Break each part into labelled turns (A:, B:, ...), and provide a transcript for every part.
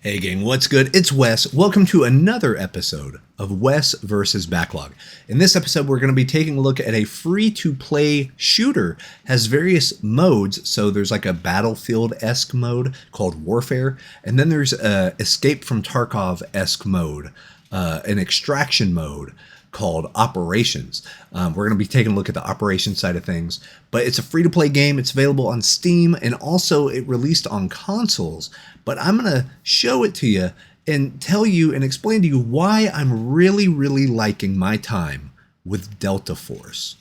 A: Hey gang, what's good? It's Wes. Welcome to another episode of Wes versus Backlog. In this episode, we're going to be taking a look at a free-to-play shooter. Has various modes. So there's like a Battlefield-esque mode called Warfare, and then there's a Escape from Tarkov-esque mode, an extraction mode called Operations. We're going to be taking a look at the operations side of things, but it's a free-to-play game. It's available on Steam, and also it released on consoles. But I'm going to show it to you and tell you and explain to you why I'm really liking my time with Delta Force.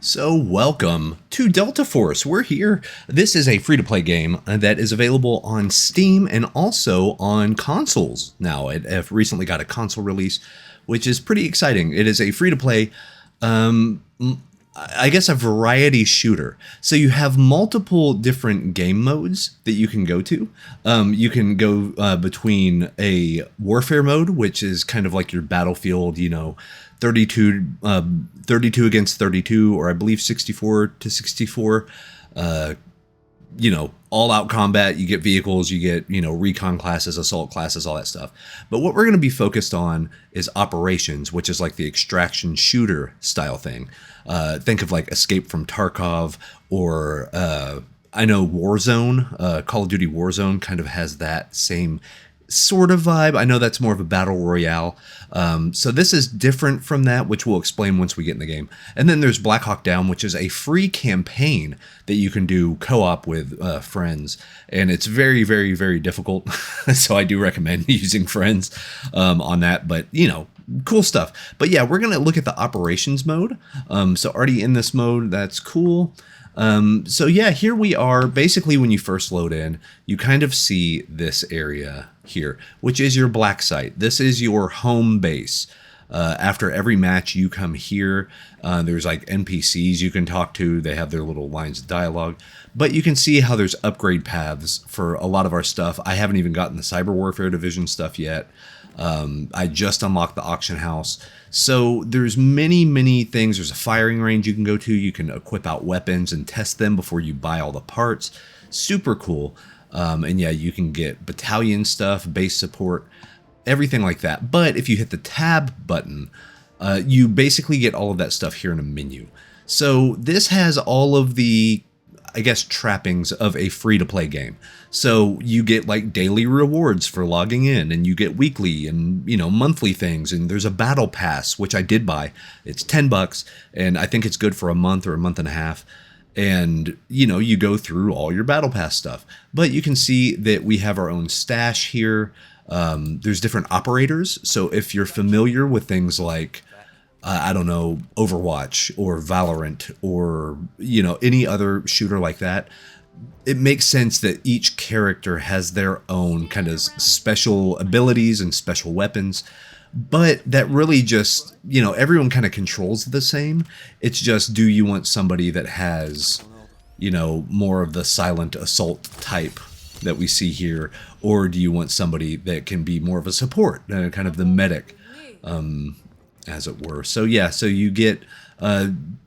A: So welcome to Delta Force. We're here. This is a free-to-play game that is available on Steam and also on consoles. Now, it have recently got a console release, which is pretty exciting. It is a free-to-play, I guess a variety shooter. So you have multiple different game modes that you can go to. You can go between a warfare mode, which is kind of like your Battlefield, 32 against 32, or I believe 64 to 64. All out combat. You get vehicles, you get, recon classes, assault classes, all that stuff. But what we're going to be focused on is operations, which is like the extraction shooter style thing. Think of like Escape from Tarkov, or I know Warzone, Call of Duty Warzone kind of has that same sort of vibe. I know that's more of a battle royale. So this is different from that, which we'll explain once we get in the game. And then there's Black Hawk Down, which is a free campaign that you can do co-op with friends. And it's very difficult. So I do recommend using friends on that. But, cool stuff. But yeah, we're going to look at the operations mode. So already in this mode, that's cool. So yeah, here we are. Basically, when you first load in, you kind of see this area here, which is your black site. This is your home base. After every match, you come here. There's like NPCs you can talk to. They have their little lines of dialogue. But you can see how there's upgrade paths for a lot of our stuff. I haven't even gotten the Cyber Warfare Division stuff yet. I just unlocked the auction house. So there's many things. There's a firing range you can go to. You can equip out weapons and test them before you buy all the parts. Super cool. And yeah, you can get battalion stuff, base support, everything like that. But if you hit the tab button, you basically get all of that stuff here in a menu. So this has all of the, I guess, trappings of a free-to-play game. So you get like daily rewards for logging in, and you get weekly and, monthly things. And there's a battle pass, which I did buy. It's $10, and I think it's good for a month or a month and a half. And, you go through all your battle pass stuff. But you can see that we have our own stash here. There's different operators. So if you're familiar with things like, Overwatch or Valorant or, any other shooter like that, it makes sense that each character has their own kind of special abilities and special weapons. But that really just, everyone kind of controls the same. It's just, do you want somebody that has, more of the silent assault type that we see here? Or do you want somebody that can be more of a support, kind of the medic, as it were? So yeah, so you get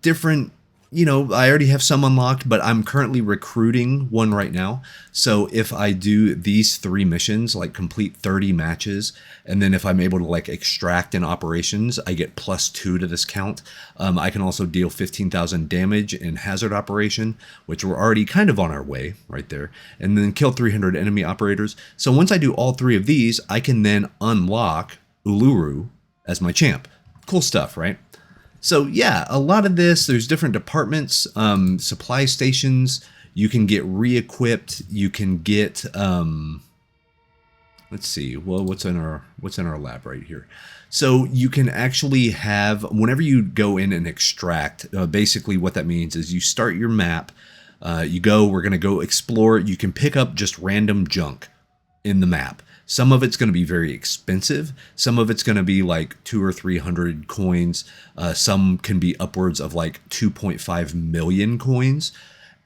A: different, I already have some unlocked, but I'm currently recruiting one right now. So if I do these 3 missions, like complete 30 matches, and then if I'm able to like extract in operations, I get +2 to this count. I can also deal 15,000 damage in hazard operation, which we're already kind of on our way right there, and then kill 300 enemy operators. So once I do all 3 of these, I can then unlock Uluru as my champ. Cool stuff, right? So yeah, a lot of this, there's different departments, supply stations. You can get re-equipped. You can get, let's see, well, what's in our lab right here? So you can actually have, whenever you go in and extract, basically what that means is you start your map, we're going to go explore. You can pick up just random junk in the map. Some of it's going to be very expensive. Some of it's going to be like 200 or 300 coins. Some can be upwards of like 2.5 million coins.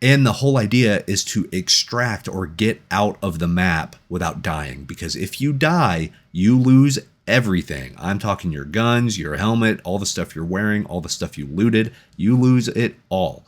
A: And the whole idea is to extract or get out of the map without dying. Because if you die, you lose everything. I'm talking your guns, your helmet, all the stuff you're wearing, all the stuff you looted. You lose it all.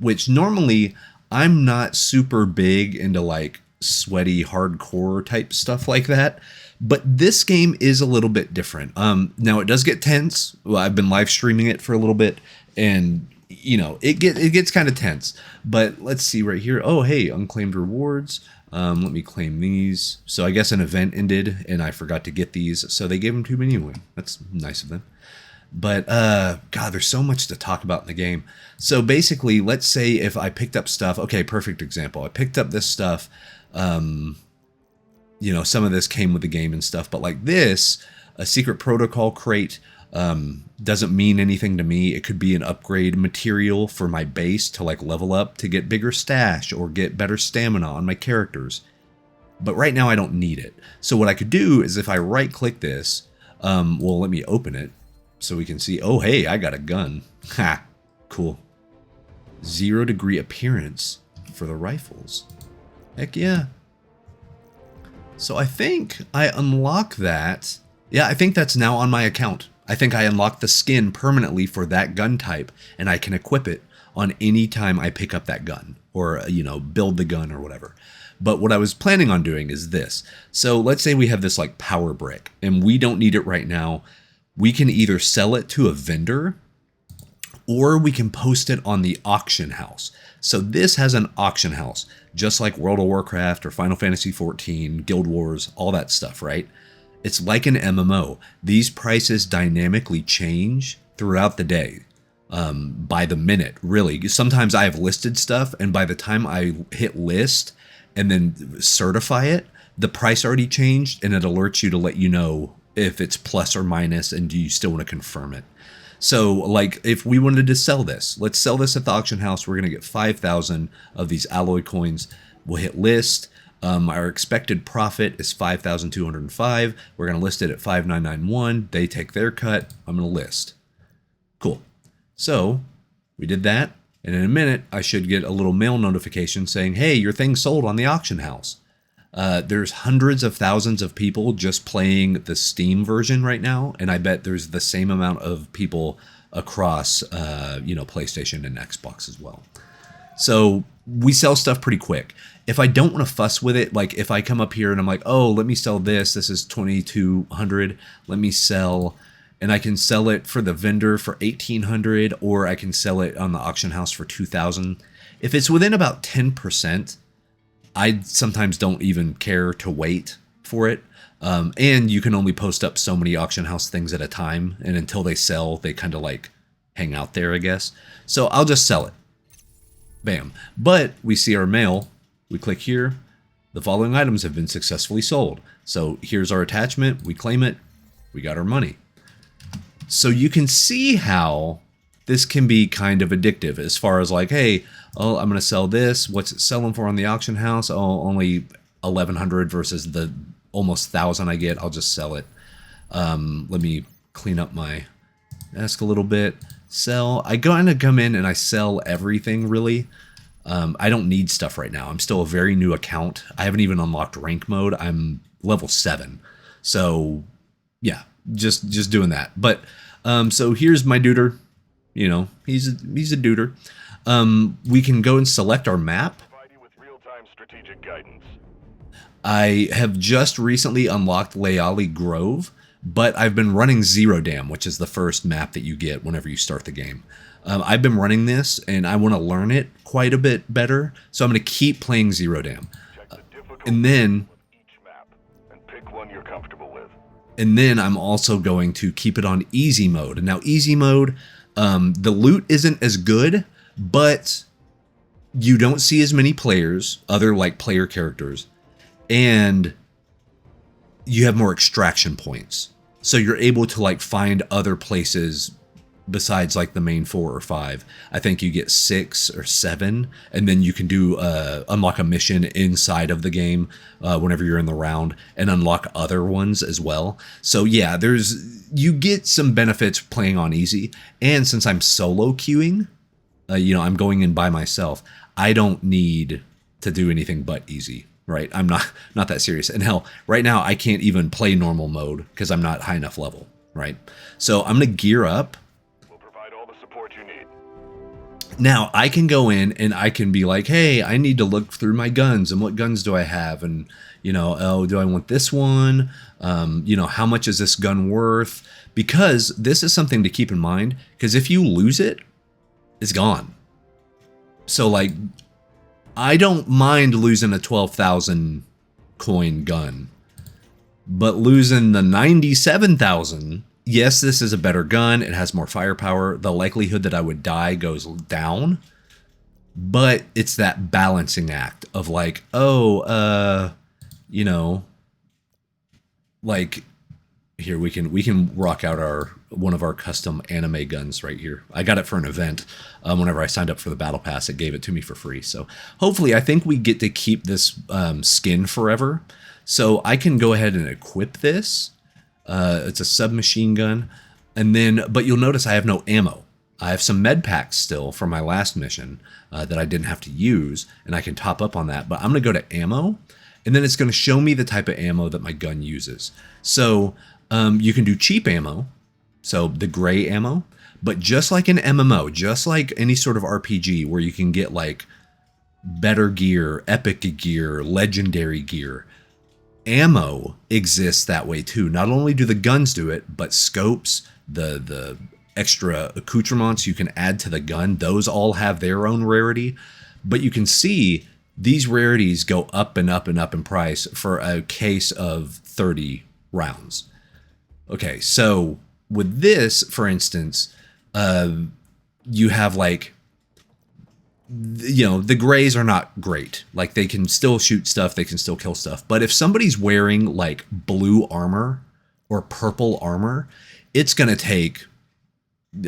A: which normally I'm not super big into like sweaty hardcore type stuff like that. But this game is a little bit different. Now it does get tense. Well, I've been live streaming it for a little bit, and you know it gets kind of tense. But let's see right here. Oh, hey, unclaimed rewards. Let me claim these. So I guess an event ended, and I forgot to get these, so they gave them to me anyway. That's nice of them. But God, there's so much to talk about in the game. So basically, let's say if I picked up stuff. Okay, perfect example. I picked up this stuff. You know, some of this came with the game and stuff, but like this, a secret protocol crate doesn't mean anything to me. It could be an upgrade material for my base to like level up to get bigger stash or get better stamina on my characters. But right now I don't need it. So what I could do is if I right click this, well, let me open it so we can see, oh, hey, I got a gun. Ha, cool. 0 degree appearance for the rifles. Heck yeah. So I think I unlock that. Yeah, I think that's now on my account. I think I unlocked the skin permanently for that gun type, and I can equip it on any time I pick up that gun or, you know, build the gun or whatever. But what I was planning on doing is this. So let's say we have this like power brick and we don't need it right now. We can either sell it to a vendor or we can post it on the auction house. So this has an auction house, just like World of Warcraft or Final Fantasy XIV, Guild Wars, all that stuff, right? It's like an MMO. These prices dynamically change throughout the day, by the minute, really. Sometimes I have listed stuff, and by the time I hit list and then certify it, the price already changed, and it alerts you to let you know if it's plus or minus, and do you still want to confirm it. So, like, if we wanted to sell this, let's sell this at the auction house. We're going to get 5,000 of these alloy coins. We'll hit list. Our expected profit is 5,205. We're going to list it at 5,991. They take their cut. I'm going to list. Cool. So, we did that. And in a minute, I should get a little mail notification saying, hey, your thing's sold on the auction house. There's hundreds of thousands of people just playing the Steam version right now, and I bet there's the same amount of people across, you know, PlayStation and Xbox as well. So we sell stuff pretty quick. If I don't want to fuss with it, like if I come up here and I'm like, oh, let me sell this. This is 2,200. Let me sell, and I can sell it for the vendor for 1,800, or I can sell it on the auction house for 2,000. If it's within about 10%. I sometimes don't even care to wait for it. And you can only post up so many auction house things at a time. And until they sell, they kind of like hang out there, I guess. So I'll just sell it. Bam. But we see our mail. We click here. The following items have been successfully sold. So here's our attachment. We claim it. We got our money. So you can see how this can be kind of addictive as far as like, hey, oh, I'm going to sell this. What's it selling for on the auction house? Oh, only 1,100 versus the almost 1,000 I get. I'll just sell it. Let me clean up my desk a little bit. Sell. I kind of come in and I sell everything, really. I don't need stuff right now. I'm still a very new account. I haven't even unlocked rank mode. I'm level 7. So, yeah, just doing that. But, so here's my duder. You know, he's a duder. We can go and select our map. I have just recently unlocked Layali Grove, but I've been running Zero Dam, which is the first map that you get whenever you start the game. I've been running this, and I want to learn it quite a bit better, so I'm going to keep playing Zero Dam. And then I'm also going to keep it on easy mode. And now easy mode, the loot isn't as good, but you don't see as many players, other like player characters, and you have more extraction points. So you're able to like find other places besides like the main 4 or 5. I think you get 6 or 7, and then you can do unlock a mission inside of the game whenever you're in the round, and unlock other ones as well. So yeah, you get some benefits playing on easy, and since I'm solo queuing, you know, I'm going in by myself, I don't need to do anything but easy, right? I'm not that serious. And hell, right now I can't even play normal mode because I'm not high enough level, right? So I'm gonna gear up. Now I can go in and I can be like, hey, I need to look through my guns and what guns do I have? And, you know, oh, do I want this one? You know, how much is this gun worth? Because this is something to keep in mind, because if you lose it, it's gone. So like, I don't mind losing a 12,000 coin gun, but losing the 97,000, yes, this is a better gun. It has more firepower. The likelihood that I would die goes down, but it's that balancing act of like, oh, you know, like here we can rock out one of our custom anime guns right here. I got it for an event. Whenever I signed up for the battle pass, it gave it to me for free. So hopefully I think we get to keep this skin forever. So I can go ahead and equip this. It's a submachine gun. And then, but you'll notice I have no ammo. I have some med packs still from my last mission that I didn't have to use, and I can top up on that. But I'm going to go to ammo, and then it's going to show me the type of ammo that my gun uses. So you can do cheap ammo, so the gray ammo, but just like an MMO, just like any sort of RPG where you can get like better gear, epic gear, legendary gear, ammo exists that way too. Not only do the guns do it, but scopes, the extra accoutrements you can add to the gun, those all have their own rarity. But you can see these rarities go up and up and up in price for a case of 30 rounds. Okay, so with this, for instance, you have like, you know, the grays are not great. Like they can still shoot stuff, they can still kill stuff. But if somebody's wearing like blue armor or purple armor, it's going to take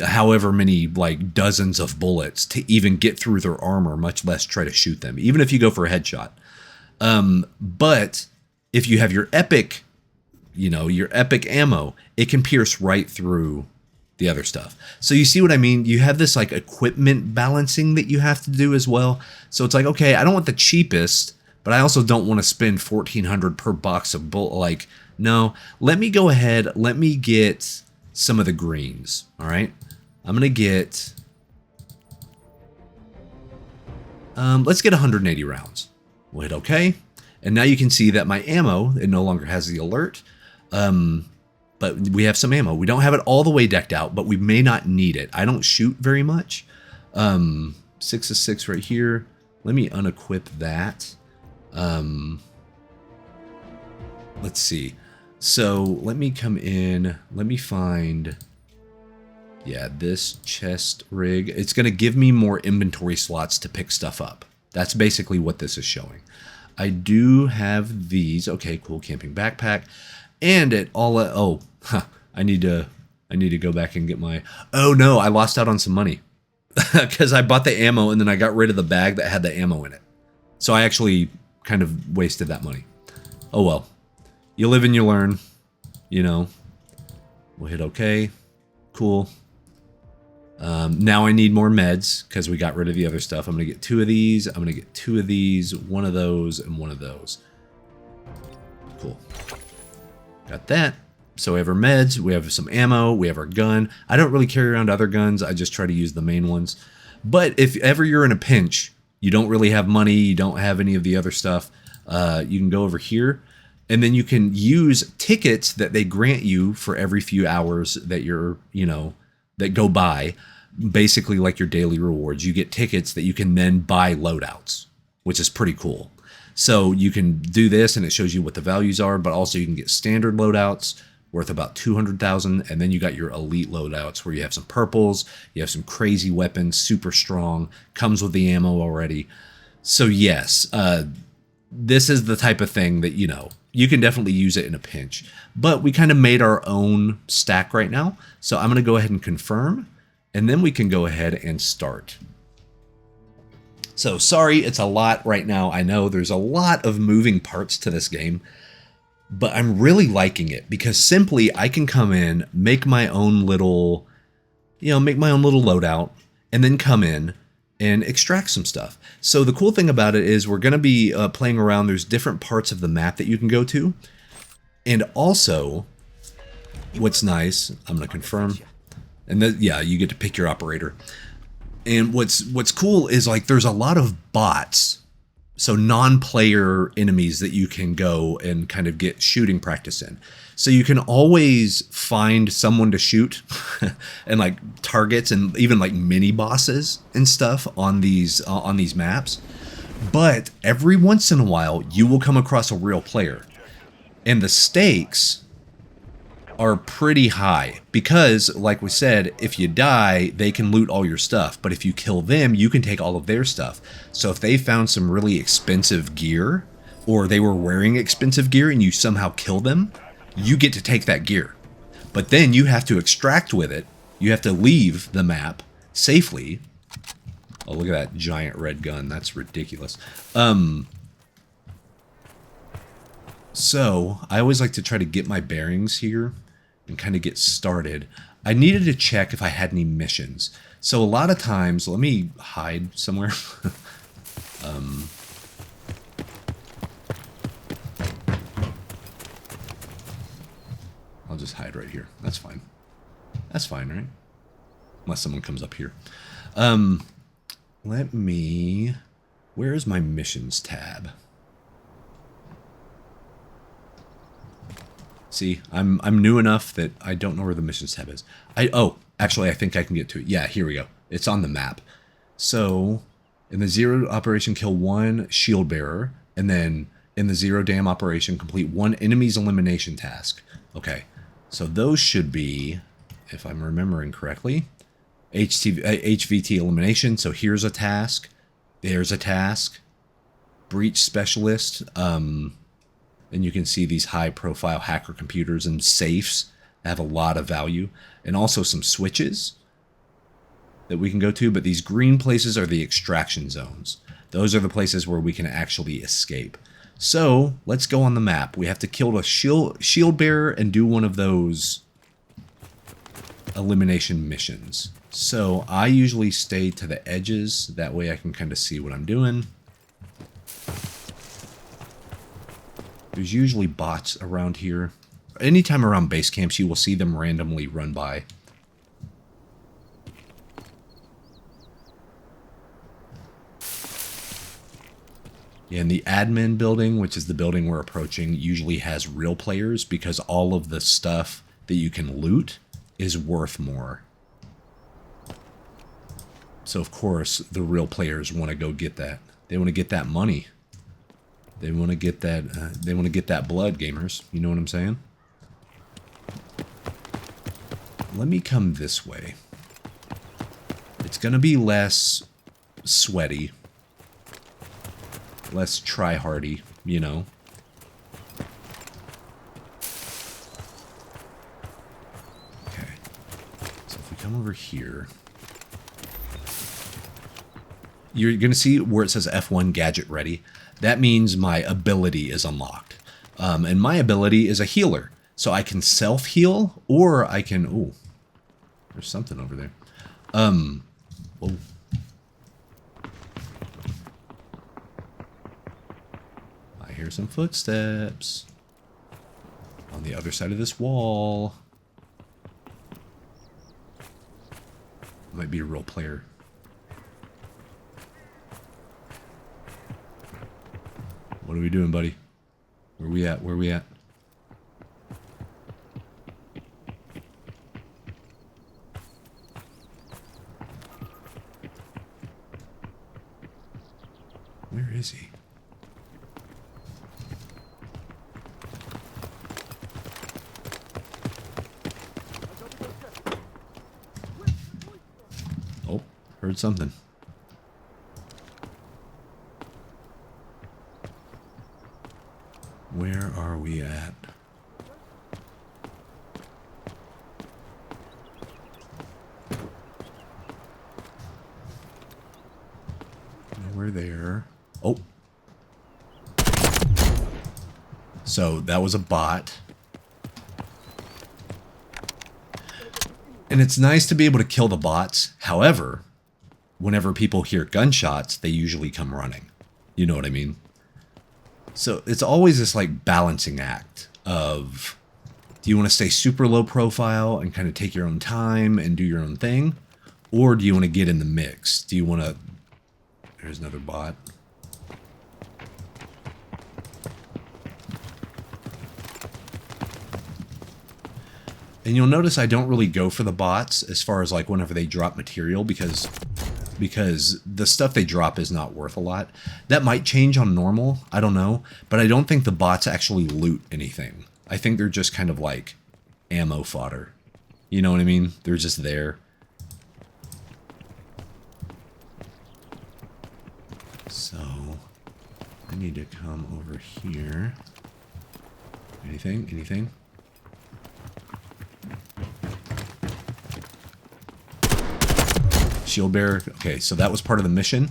A: however many like dozens of bullets to even get through their armor, much less try to shoot them, even if you go for a headshot. But if you have your epic, you know, your epic ammo, it can pierce right through the other stuff. So you see what I mean? You have this like equipment balancing that you have to do as well. So it's like, okay, I don't want the cheapest, but I also don't want to spend 1,400 per box of like, no, let me go ahead. Let me get some of the greens. All right. I'm going to get, let's get 180 rounds. We'll hit okay. And now you can see that my ammo, it no longer has the alert. But we have some ammo. We don't have it all the way decked out, but we may not need it. I don't shoot very much. 6 of 6 right here. Let me unequip that. Let's see. So let me come in. Let me find, yeah, this chest rig. It's going to give me more inventory slots to pick stuff up. That's basically what this is showing. I do have these. Okay, cool. Camping backpack. And it all, I need to go back and get my, oh no, I lost out on some money because I bought the ammo and then I got rid of the bag that had the ammo in it. So I actually kind of wasted that money. Oh well, you live and you learn, you know. We'll hit okay. Cool. Now I need more meds because we got rid of the other stuff. I'm going to get 2 of these. I'm going to get 2 of these, 1 of those, and 1 of those. Cool. Got that. So we have our meds, we have some ammo, we have our gun. I don't really carry around other guns. I just try to use the main ones. But if ever you're in a pinch, you don't really have money, you don't have any of the other stuff, you can go over here and then you can use tickets that they grant you for every few hours that you're, you know, that go by. Basically like your daily rewards. You get tickets that you can then buy loadouts, which is pretty cool. So you can do this and it shows you what the values are, but also you can get standard loadouts worth about 200,000. And then you got your elite loadouts where you have some purples, you have some crazy weapons, super strong, comes with the ammo already. So yes, this is the type of thing that, you know, you can definitely use it in a pinch, but we kind of made our own stack right now. So I'm going to go ahead and confirm, and then we can go ahead and start. So sorry, it's a lot right now. I know there's a lot of moving parts to this game, but I'm really liking it because simply I can come in, make my own little, you know, make my own little loadout, and then come in and extract some stuff. So the cool thing about it is we're going to be playing around. There's different parts of the map that you can go to. And also, what's nice, I'm going to confirm. And yeah, you get to pick your operator. And what's cool is like there's a lot of bots, so non-player enemies that you can go and kind of get shooting practice in. So you can always find someone to shoot and like targets and even like mini bosses and stuff on these maps. But every once in a while you will come across a real player. And the stakes are pretty high because, like we said, if you die, they can loot all your stuff. But if you kill them, you can take all of their stuff. So if they found some really expensive gear, or they were wearing expensive gear and you somehow kill them, you get to take that gear. But then you have to extract with it. You have to leave the map safely. Oh, look at that giant red gun. That's ridiculous. So I always like to try to get my bearings here and kind of get started. I needed to check if I had any missions. So a lot of times, let me hide somewhere. I'll just hide right here. That's fine. That's fine, right? Unless someone comes up here. Let me... Where is my missions tab? See, I'm new enough that I don't know where the missions tab is. Oh, actually, I think I can get to it. Yeah, here we go. It's on the map. So, in the zero operation, kill one shield bearer, and then in the zero dam operation, complete one enemy's elimination task. Okay, so those should be, if I'm remembering correctly, HVT elimination. So here's a task. There's a task. Breach specialist. And you can see these high-profile hacker computers and safes that have a lot of value. And also some switches that we can go to. But these green places are the extraction zones. Those are the places where we can actually escape. So, let's go on the map. We have to kill a shield bearer and do one of those elimination missions. So, I usually stay to the edges. That way I can kind of see what I'm doing. There's usually bots around here. Anytime around base camps, you will see them randomly run by. Yeah, and the admin building, which is the building we're approaching, usually has real players because all of the stuff that you can loot is worth more. So, of course, the real players want to go get that. They want to get that money. They want to get that. They want to get that blood, gamers. You know what I'm saying? Let me come this way. It's gonna be less sweaty, less try-hardy, you know. Okay. So if we come over here, you're gonna see where it says F1 gadget ready. That means my ability is unlocked. And my ability is a healer. So I can self-heal, or I can... Ooh, there's something over there. Whoa. I hear some footsteps on the other side of this wall. Might be a real player. What are we doing, buddy? Where we at? Where we at? Where is he? Oh, heard something. Where are we at? We're there. Oh. So that was a bot. And it's nice to be able to kill the bots. However, whenever people hear gunshots, they usually come running. You know what I mean? So it's always this like balancing act of, do you want to stay super low profile and kind of take your own time and do your own thing? Or do you want to get in the mix? Do you want to... There's another bot. And you'll notice I don't really go for the bots as far as like whenever they drop material because the stuff they drop is not worth a lot. That might change on normal, I don't know, but I don't think the bots actually loot anything. I think they're just kind of like ammo fodder. You know what I mean? They're just there. So, I need to come over here. Anything? Anything? Shield bearer. Okay, so that was part of the mission.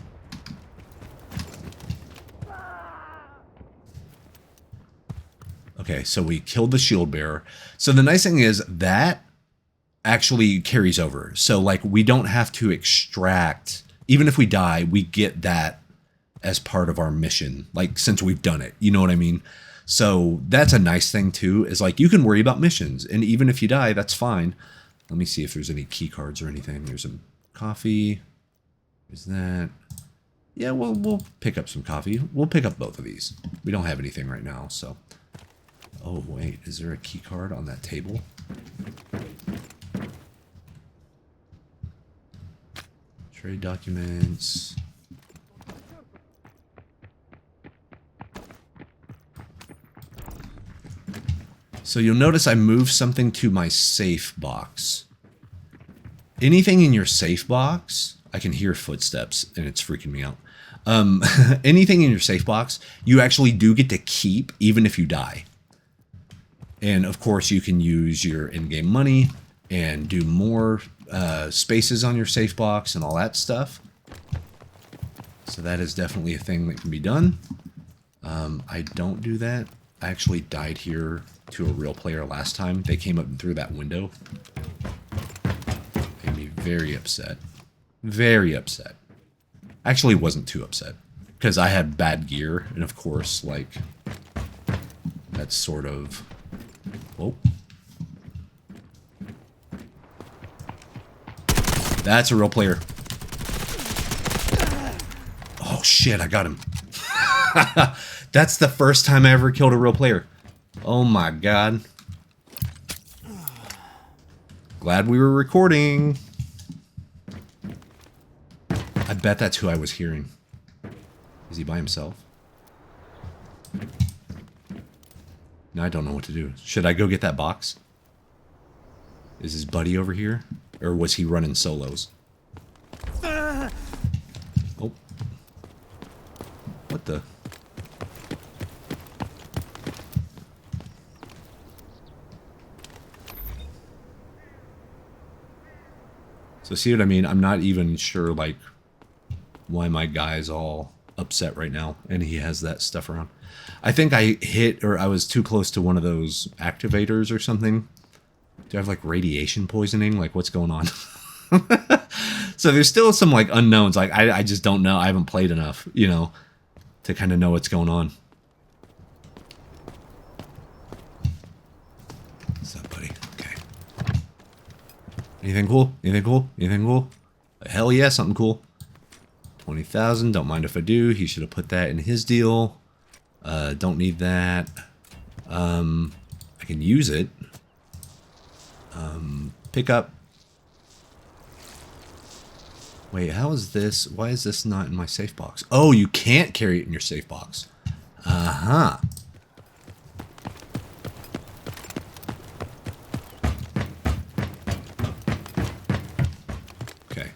A: Okay, so we killed the shield bearer. So the nice thing is that actually carries over. So like we don't have to extract, even if we die, we get that as part of our mission. Like since we've done it, you know what I mean? So that's a nice thing too, is like you can worry about missions. And even if you die, that's fine. Let me see if there's any key cards or anything. There's some coffee. Is that? Yeah, we'll pick up some coffee. We'll pick up both of these. We don't have anything right now, so. Oh wait, is there a key card on that table? Trade documents. So you'll notice I moved something to my safe box. Anything in your safe box, I can hear footsteps and it's freaking me out. Anything in your safe box, you actually do get to keep even if you die. And of course you can use your in-game money and do more spaces on your safe box and all that stuff. So that is definitely a thing that can be done. I don't do that. I actually died here to a real player last time. They came up and through that window. Made me very upset. Very upset. Actually wasn't too upset. Because I had bad gear. And of course, like, that's sort of... Oh. That's a real player. Oh shit, I got him. That's the first time I ever killed a real player. Oh my god. Glad we were recording. I bet that's who I was hearing. Is he by himself? Now I don't know what to do. Should I go get that box? Is his buddy over here? Or was he running solos? Oh. What the? So see what I mean? I'm not even sure, like, why my guy's all upset right now. And he has that stuff around. I think I hit, or I was too close to one of those activators or something. Do I have, like, radiation poisoning? Like, what's going on? So there's still some, like, unknowns. Like, I just don't know. I haven't played enough, you know, to kind of know what's going on. What's up, buddy? Okay. Anything cool? Anything cool? Anything cool? Hell yeah, something cool. 20,000. Don't mind if I do. He should have put that in his deal. Don't need that. I can use it. Pick up. Wait, how is this? Why is this not in my safe box? Oh, you can't carry it in your safe box. Uh-huh. Okay.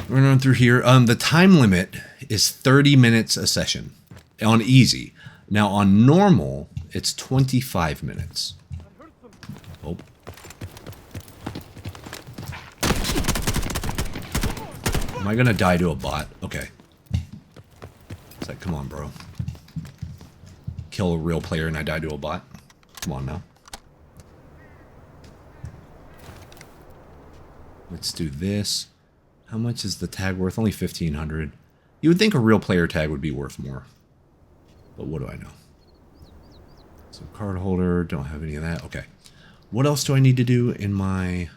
A: We're going through here. The time limit is 30 minutes a session on easy. Now on normal, it's 25 minutes. Oh. Am I gonna die to a bot? Okay. It's like, come on, bro. Kill a real player and I die to a bot? Come on now. Let's do this. How much is the tag worth? Only 1,500. You would think a real player tag would be worth more. But what do I know? So card holder, don't have any of that. Okay. What else do I need to do in my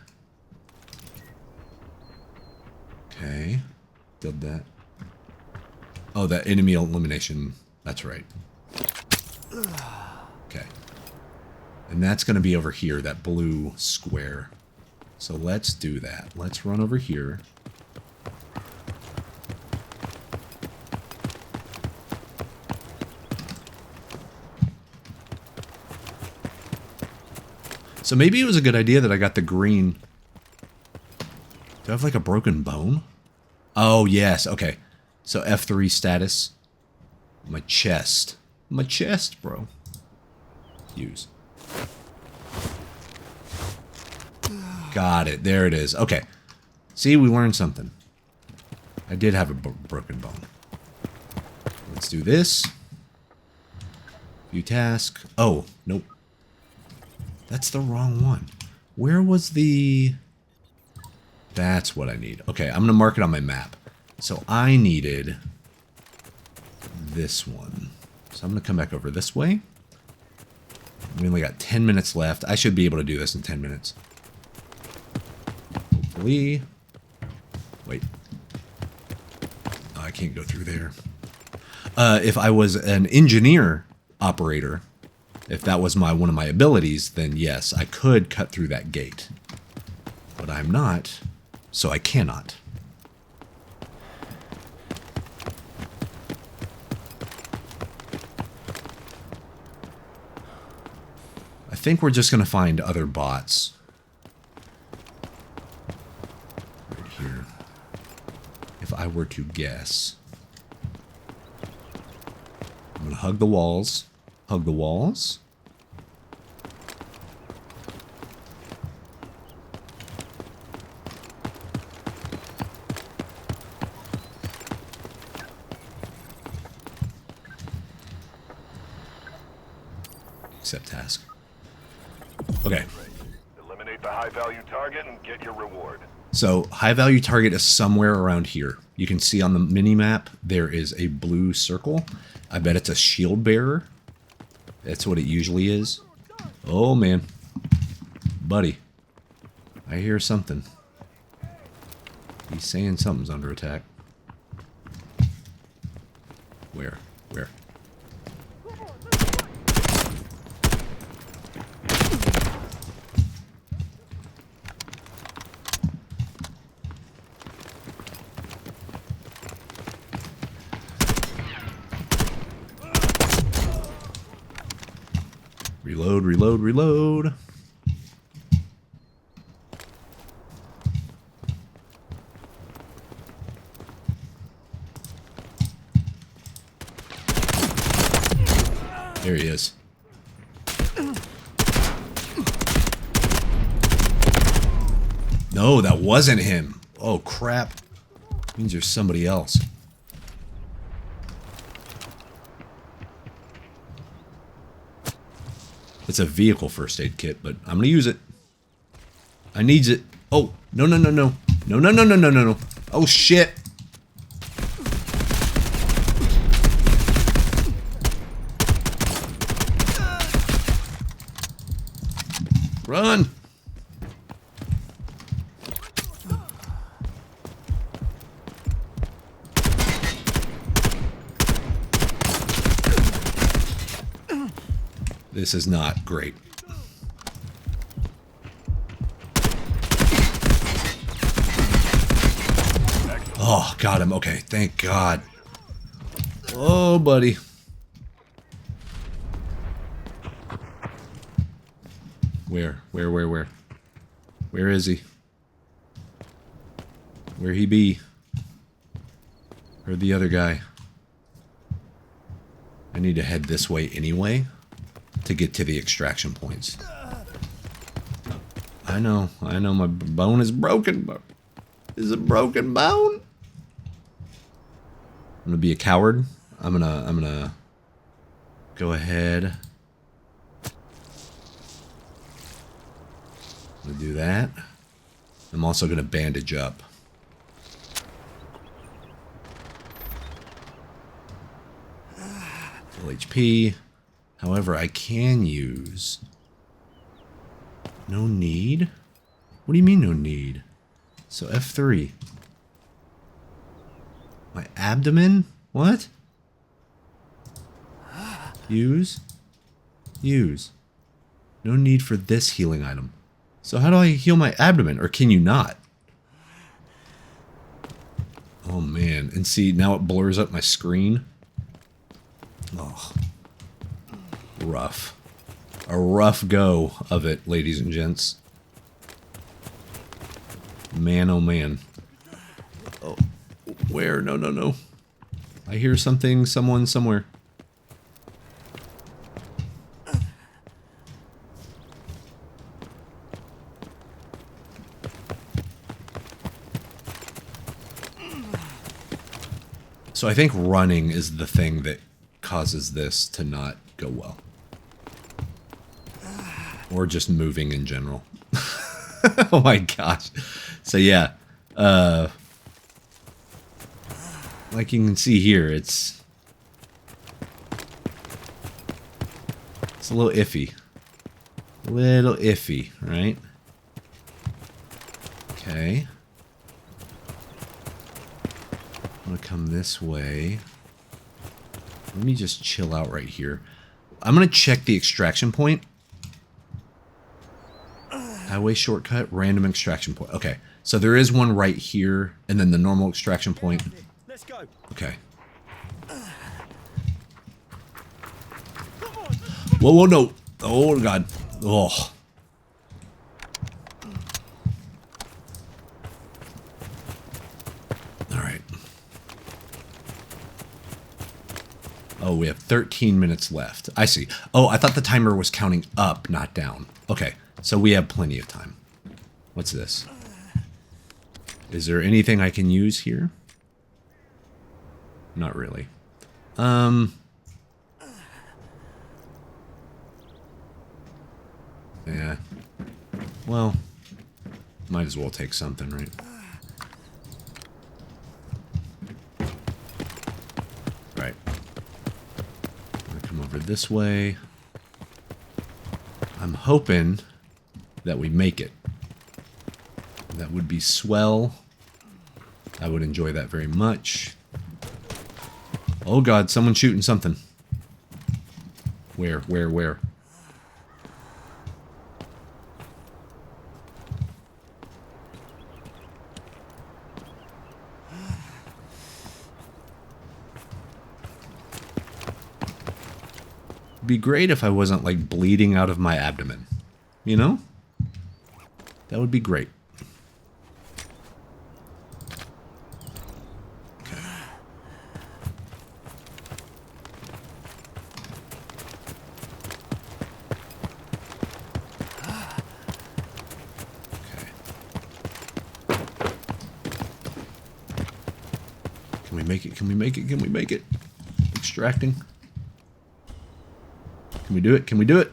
A: Okay. Did that. Oh, that enemy elimination. That's right. Okay. And that's going to be over here, that blue square. So let's do that. Let's run over here. So maybe it was a good idea that I got the green. Do I have like a broken bone? Oh, yes. Okay. So F3 status. My chest. My chest, bro. Use. Got it. There it is. Okay. See, we learned something. I did have a broken bone. Let's do this. View task. Oh, nope. That's the wrong one. Where was the... That's what I need. Okay, I'm going to mark it on my map. So I needed this one. So I'm going to come back over this way. We only got 10 minutes left. I should be able to do this in 10 minutes. Hopefully. Wait. Oh, I can't go through there. If I was an engineer operator, if that was one of my abilities, then yes, I could cut through that gate. But I'm not, so I cannot. I think we're just going to find other bots. Right here. If I were to guess. I'm going to hug the walls. Hug the walls. Accept task. Okay.
B: Eliminate the high-value target and get your reward.
A: So, high-value target is somewhere around here. You can see on the mini-map, there is a blue circle. I bet it's a shield bearer. That's what it usually is. Oh, man. Buddy. I hear something. He's saying something's under attack. Where? Where? Reload, reload, reload. There he is. No, that wasn't him. Oh, crap. Means there's somebody else. It's a vehicle first aid kit, but I'm gonna use it. I needs it. Oh, no, no, no, no. No, no, no, no, no, no, no. Oh, shit. Run. This is not great. Oh, got him. Okay, thank God. Oh, buddy. Where? Where is he? Where he be? Or the other guy? I need to head this way anyway to get to the extraction points. I know my bone is broken, but is it broken bone? I'm gonna be a coward. I'm gonna go ahead. I'm gonna do that. I'm also gonna bandage up. Full HP. However, I can use... No need? What do you mean no need? So F3. My abdomen? What? Use? Use. No need for this healing item. So how do I heal my abdomen? Or can you not? Oh man. And see, now it blurs up my screen. Oh. Rough. A rough go of it, ladies and gents. Man, oh man. Oh. Where? No, no, no. I hear something, someone, somewhere. So I think running is the thing that causes this to not go well. Or just moving in general. Oh my gosh. So yeah. Like you can see here, it's a little iffy. Little iffy, right? Okay. I'm gonna come this way. Let me just chill out right here. I'm gonna check the extraction point. Highway shortcut, random extraction point. Okay, so there is one right here, and then the normal extraction point.
C: Let's go.
A: Okay. Whoa, whoa, no. Oh, God. Oh. All right. Oh, we have 13 minutes left. I see. Oh, I thought the timer was counting up, not down. Okay, so we have plenty of time. What's this? Is there anything I can use here? Not really. Yeah. Well, might as well take something, right? Right. I'm gonna come over this way. I'm hoping that we make it. That would be swell. I would enjoy that very much. Oh God, someone's shooting something. Where? It'd be great if I wasn't like bleeding out of my abdomen. You know? That would be great. Can we make it? Can we make it? Can we make it? Extracting. Can we do it? Can we do it?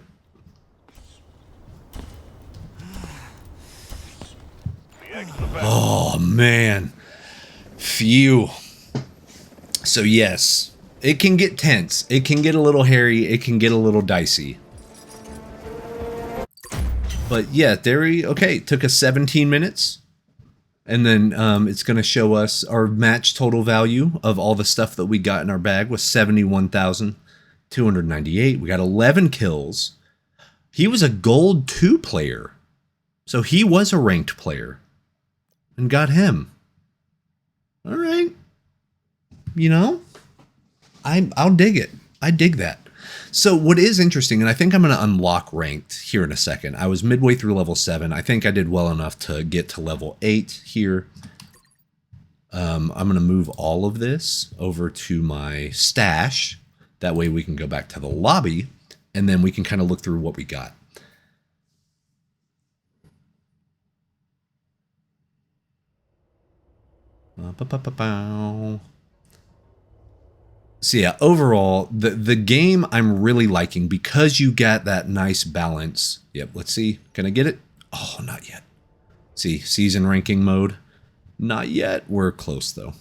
A: Oh, man. Phew. So, yes. It can get tense. It can get a little hairy. It can get a little dicey. But, yeah, okay, took us 17 minutes. And then it's going to show us our match total value of all the stuff that we got in our bag was 71,298. We got 11 kills. He was a gold 2 player. So he was a ranked player. And got him. All right. You know, I'll dig it. I dig that. So what is interesting, and I think I'm going to unlock ranked here in a second. I was midway through level 7. I think I did well enough to get to level 8 here. I'm going to move all of this over to my stash. That way we can go back to the lobby, and then we can kind of look through what we got. So yeah, overall, the game I'm really liking because you get that nice balance. Yep, let's see. Can I get it? Oh, not yet. See, season ranking mode. Not yet. We're close, though.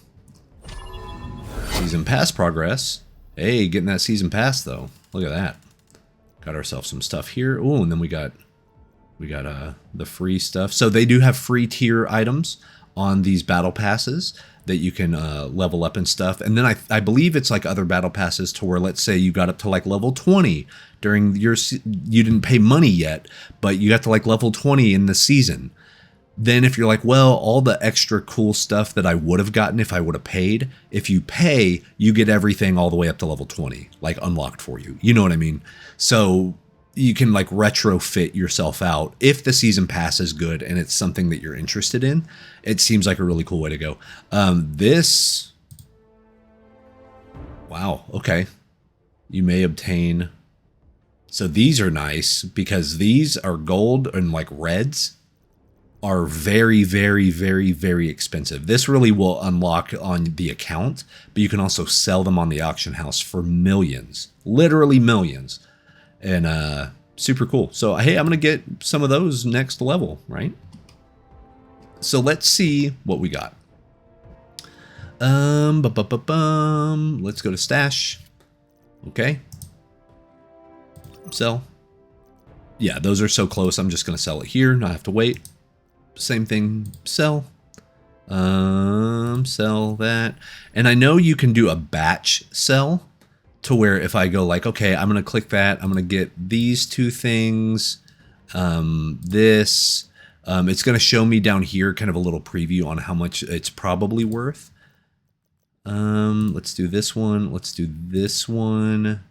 A: Season pass progress. Hey, getting that season pass, though. Look at that. Got ourselves some stuff here. Oh, and then we got the free stuff. So they do have free tier items on these battle passes. that you can level up and stuff. And then I believe it's like other battle passes to where, let's say you got up to like level 20 during your, you didn't pay money yet, but you got to like level 20 in the season. Then if you're like, well, all the extra cool stuff that I would have gotten if I would have paid, if you pay, you get everything all the way up to level 20, like unlocked for you. You know what I mean? So you can like retrofit yourself out if the season pass is good and it's something that you're interested in. It seems like a really cool way to go. This, wow, okay. You may obtain, so these are nice because these are gold and like reds are very, very, very, very expensive. This really will unlock on the account, but you can also sell them on the auction house for millions, literally millions. And super cool. So, hey, I'm going to get some of those next level, right? So let's see what we got. Let's go to stash. Okay. Sell. Yeah, those are so close. I'm just going to sell it here. Not have to wait. Same thing, sell. Sell that. And I know you can do a batch sell to where if I go like, okay, I'm going to click that. I'm going to get these two things. This. It's going to show me down here kind of a little preview on how much it's probably worth. Let's do this one. Let's do this one.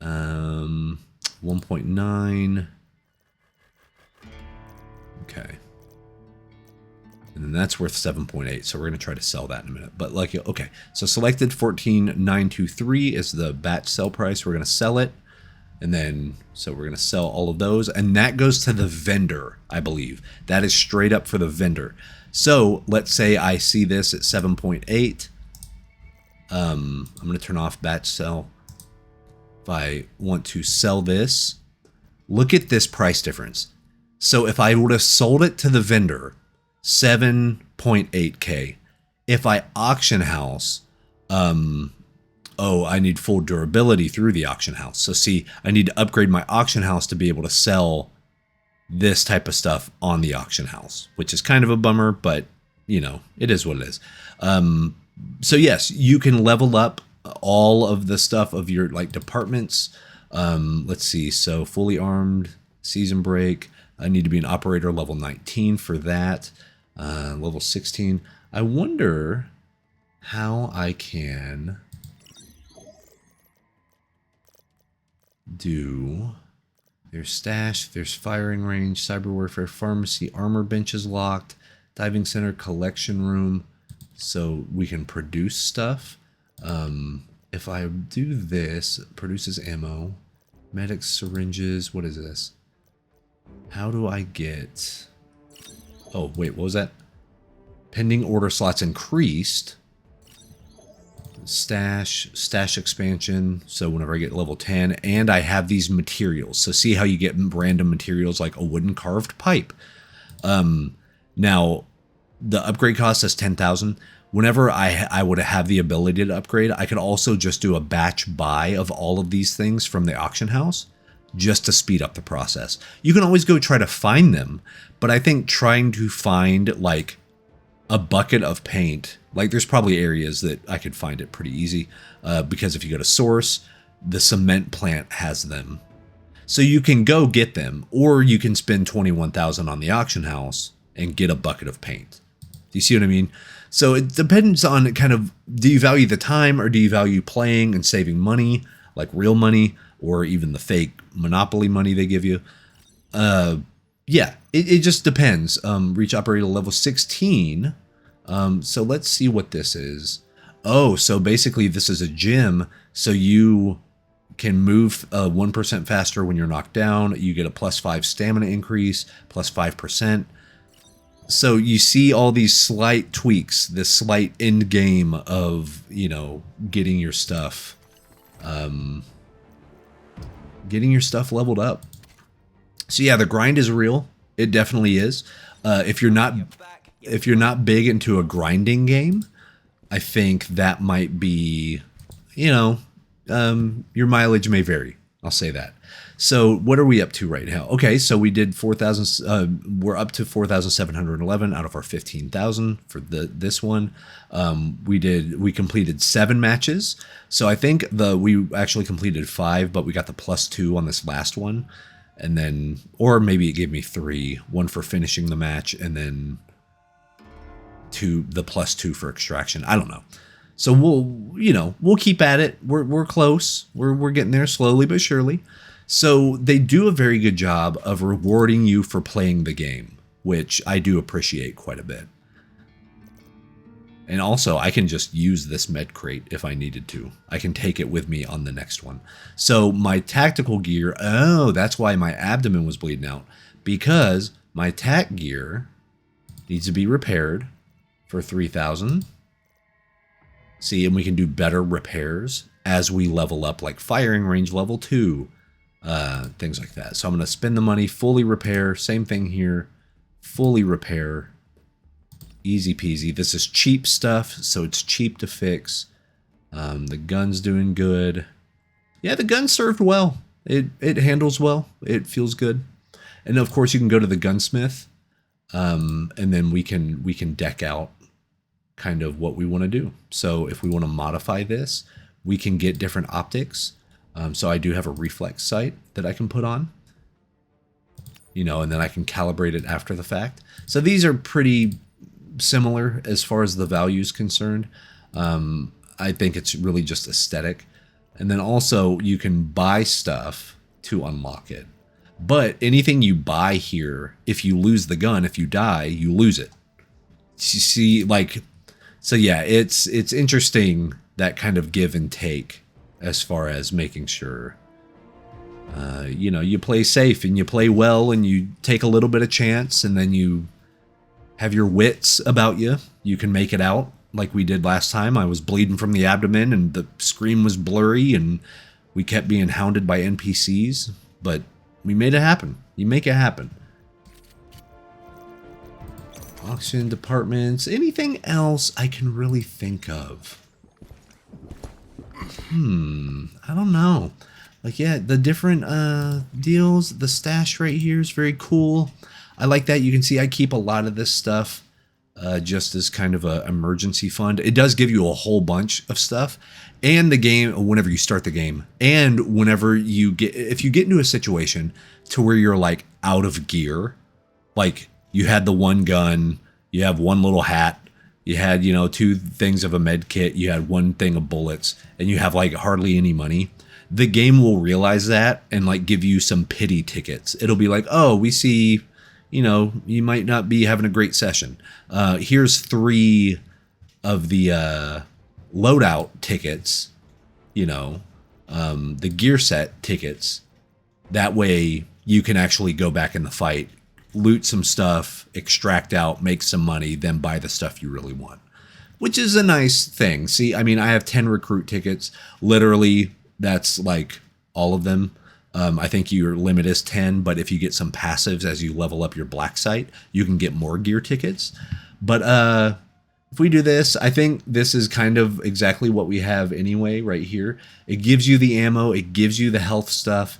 A: 1.9. Okay. And then that's worth 7.8. So we're going to try to sell that in a minute. But like, okay. So selected 14,923 is the batch sell price. We're going to sell it. And then, so we're going to sell all of those. And that goes to the vendor, I believe. That is straight up for the vendor. So let's say I see this at 7.8. I'm going to turn off batch sell. If I want to sell this, look at this price difference. So if I would have sold it to the vendor, 7.8K. If I auction house, I need full durability through the auction house. So see, I need to upgrade my auction house to be able to sell this type of stuff on the auction house, which is kind of a bummer, but you know, it is what it is. So yes, you can level up all of the stuff of your like departments. Let's see. So fully armed, season break. I need to be an operator level 19 for that. Level 16. I wonder how I can do. There's stash, there's firing range, cyber warfare, pharmacy, armor bench is locked, diving center, collection room, so we can produce stuff. If I do this, it produces ammo, medics, syringes, what is this? How do I get... Oh, wait, what was that? Pending order slots increased. Stash expansion. So whenever I get level 10, and I have these materials. So see how you get random materials like a wooden carved pipe. Now, the upgrade cost is 10,000. Whenever I would have the ability to upgrade, I could also just do a batch buy of all of these things from the auction house just to speed up the process. You can always go try to find them, but I think trying to find like a bucket of paint, like there's probably areas that I could find it pretty easy because if you go to source, the cement plant has them. So you can go get them, or you can spend 21,000 on the auction house and get a bucket of paint. Do you see what I mean? So it depends on kind of, do you value the time or do you value playing and saving money, like real money, or even the fake Monopoly money they give you? Yeah, it just depends. Reach operator level 16. So let's see what this is. Oh, so basically this is a gym. So you can move 1% faster when you're knocked down. You get a +5 stamina increase, +5%. So you see all these slight tweaks, this slight end game of, you know, getting your stuff leveled up. So yeah, the grind is real. It definitely is. If you're not big into a grinding game, I think that might be, you know, your mileage may vary I'll say that. So what are we up to right now? Okay, so we did 4,000. We're up to 4,711 out of our 15,000 for this one. We completed 7 matches. So I think we actually completed 5, but we got the +2 on this last one, and then, or maybe it gave me 3, 1 for finishing the match, and then the +2 for extraction. I don't know. So we'll keep at it. We're close. We're getting there slowly but surely. So they do a very good job of rewarding you for playing the game, which I do appreciate quite a bit. And also, I can just use this med crate if I needed to. I can take it with me on the next one. So my tactical gear, that's why my abdomen was bleeding out. Because my tac gear needs to be repaired for 3,000. See, and we can do better repairs as we level up, like firing range level 2, things like that. So I'm going to spend the money, fully repair, same thing here, fully repair, easy peasy. This is cheap stuff, so it's cheap to fix. The gun's doing good. Yeah, the gun served well. It handles well. It feels good. And of course, you can go to the gunsmith, and then we can deck out kind of what we want to do. So if we want to modify this, we can get different optics. So I do have a reflex sight that I can put on, and then I can calibrate it after the fact. So these are pretty similar as far as the value is concerned. I think it's really just aesthetic. And then also you can buy stuff to unlock it. But anything you buy here, if you lose the gun, if you die, you lose it. You see, so yeah, it's interesting, that kind of give and take as far as making sure, you play safe and you play well and you take a little bit of chance and then you have your wits about you. You can make it out like we did last time. I was bleeding from the abdomen and the screen was blurry and we kept being hounded by NPCs, but we made it happen. You make it happen. Auction departments, anything else I can really think of? I don't know. The different deals, the stash right here is very cool. I like that. You can see I keep a lot of this stuff just as kind of an emergency fund. It does give you a whole bunch of stuff. And the game, whenever you start the game, and whenever if you get into a situation to where you're out of gear, you had the one gun, you have one little hat, you had, 2 things of a med kit, you had 1 thing of bullets, and you have hardly any money. The game will realize that and give you some pity tickets. It'll be oh, we see, you might not be having a great session. Here's 3 of the loadout tickets, the gear set tickets. That way you can actually go back in the fight, loot some stuff, extract out, make some money, then buy the stuff you really want, which is a nice thing. See, I have 10 recruit tickets. Literally, that's all of them. I think your limit is 10, but if you get some passives as you level up your black site, you can get more gear tickets. But if we do this, I think this is kind of exactly what we have anyway right here. It gives you the ammo, it gives you the health stuff.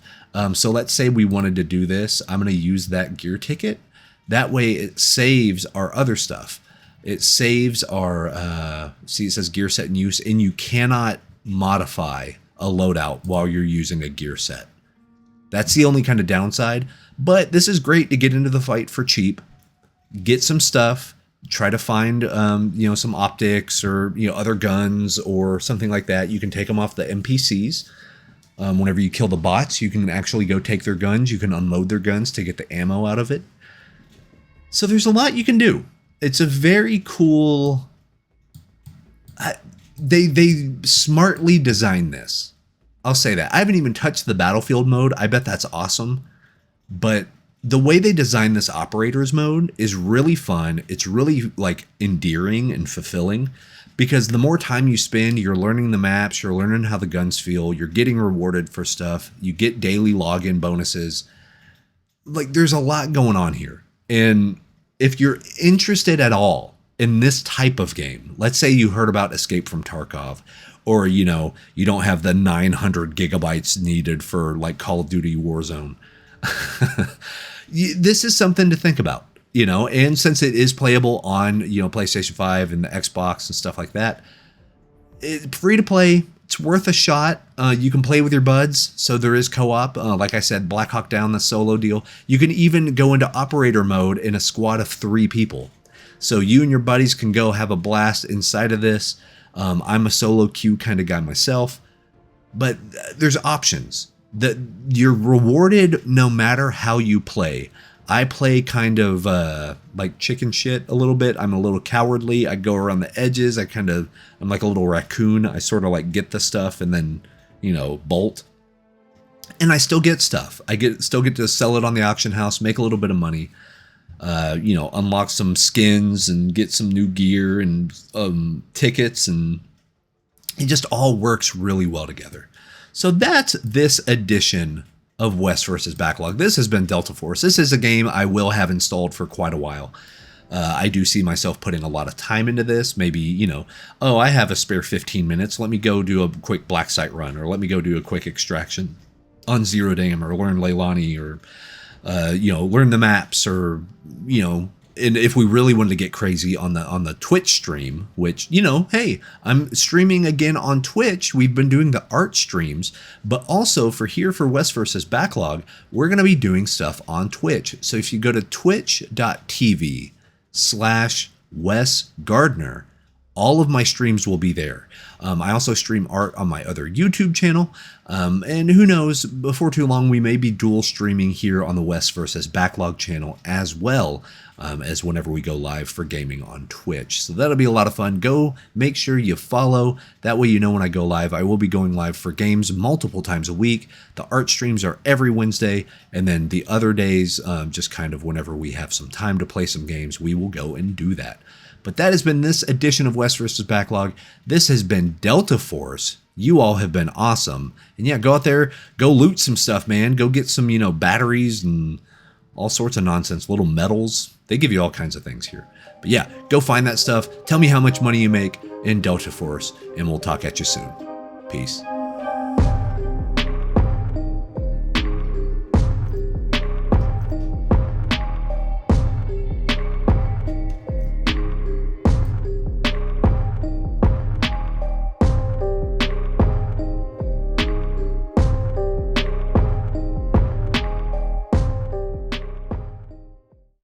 A: So let's say we wanted to do this. I'm going to use that gear ticket. That way it saves our other stuff. It saves our, see, it says gear set in use, and you cannot modify a loadout while you're using a gear set. That's the only kind of downside, but this is great to get into the fight for cheap, get some stuff, try to find, some optics or, other guns or something like that. You can take them off the NPCs. Whenever you kill the bots, you can actually go take their guns. You can unload their guns to get the ammo out of it. So there's a lot you can do. It's a very cool... They smartly designed this. I'll say that. I haven't even touched the battlefield mode. I bet that's awesome. But the way they designed this operators mode is really fun. It's really endearing and fulfilling. Because the more time you spend, you're learning the maps, you're learning how the guns feel, you're getting rewarded for stuff, you get daily login bonuses. There's a lot going on here. And if you're interested at all in this type of game, let's say you heard about Escape from Tarkov, or, you know, you don't have the 900 gigabytes needed for like Call of Duty Warzone. This is something to think about, you know, and since it is playable on, you know, PlayStation 5 and the Xbox and stuff like that, it's free to play. It's worth a shot. You can play with your buds, so there is co-op. Like I said, Black Hawk Down, the solo deal. You can even go into operator mode in a squad of 3 people. So you and your buddies can go have a blast inside of this. I'm a solo queue kind of guy myself, but there's options. That you're rewarded no matter how you play. I play kind of like chicken shit a little bit. I'm a little cowardly. I go around the edges. I'm like a little raccoon. I sort of like get the stuff and then, you know, bolt. And I still get stuff. Still get to sell it on the auction house, make a little bit of money. You know, unlock some skins and get some new gear and tickets, and it just all works really well together. So that's this edition of West vs. Backlog. This has been Delta Force. This is a game I will have installed for quite a while. I do see myself putting a lot of time into this. Maybe, you know, oh, I have a spare 15 minutes. Let me go do a quick black site run, or let me go do a quick extraction on Zero Dam, or learn Leilani, or, you know, learn the maps, or, you know, and if we really wanted to get crazy on the Twitch stream, which, you know, hey, I'm streaming again on Twitch. We've been doing the art streams, but also for West vs. Backlog, we're going to be doing stuff on Twitch. So if you go to twitch.tv/Wes Gardner, all of my streams will be there. I also stream art on my other YouTube channel. And who knows, before too long, we may be dual streaming here on the West vs. Backlog channel as well, as whenever we go live for gaming on Twitch. So that'll be a lot of fun. Go make sure you follow. That way you know when I go live. I will be going live for games multiple times a week. The art streams are every Wednesday. And then the other days, just kind of whenever we have some time to play some games, we will go and do that. But that has been this edition of West vs. Backlog. This has been Delta Force. You all have been awesome. And yeah, go out there, go loot some stuff, man. Go get some, you know, batteries and all sorts of nonsense, little medals. They give you all kinds of things here. But yeah, go find that stuff. Tell me how much money you make in Delta Force, and we'll talk at you soon. Peace.